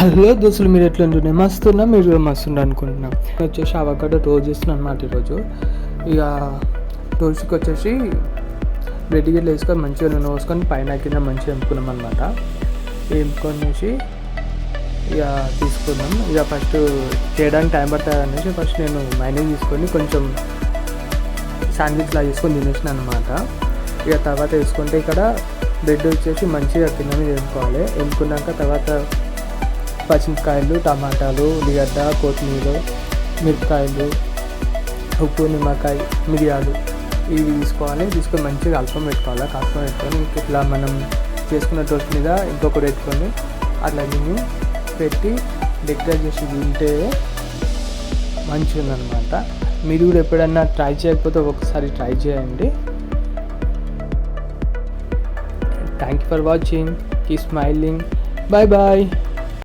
Hello దోస్తులు, మీరు ఎట్లుంటున్నాయి? మస్తున్నా, మీరు కూడా మస్తుండ అనుకుంటున్నాం. వచ్చేసి అవకాడో టోస్ట్ చేస్తున్నాను అనమాట ఈరోజు. ఇక టోస్ట్కి వచ్చేసి బ్రెడ్ గిట్ల వేసుకొని మంచిగా నూనె పోసుకొని పైన కింద మంచిగా ఎంపుకున్నాం అనమాట. ఎంపుకొనేసి ఇక తీసుకున్నాం. ఇక ఫస్ట్ చేయడానికి టైం పడుతుంది అనేసి ఫస్ట్ నేను మైనస్ తీసుకొని కొంచెం శాండ్విచ్ లాగా చేసుకొని తినేసిన అనమాట. ఇక తర్వాత వేసుకుంటే ఇక్కడ బ్రెడ్ వచ్చేసి మంచిగా కింద మీద ఎంపుకోవాలి. ఎంపుకున్నాక తర్వాత పచ్చిమిరపకాయలు, టమాటాలు, ఉల్లిగడ్డ, కొత్తిమీర, మిరపకాయలు, ఉప్పు, నిమ్మకాయ, మిరియాలు ఇవి తీసుకోవాలి. తీసుకొని మంచిగా కలుపుకొని పెట్టుకోవాలి. కలుపుకొని పెట్టుకొని ఇట్లా మనం చేసుకున్న టోస్ట్ మీద ఇంకొకటి పెట్టుకొని అట్లా దీన్ని పెట్టి డెకరేట్ చేసి తింటే మంచిగా ఉందన్నమాట. మీరు కూడా ఎప్పుడన్నా ట్రై చేయకపోతే ఒకసారి ట్రై చేయండి. Thank you for watching. Keep smiling. Bye bye.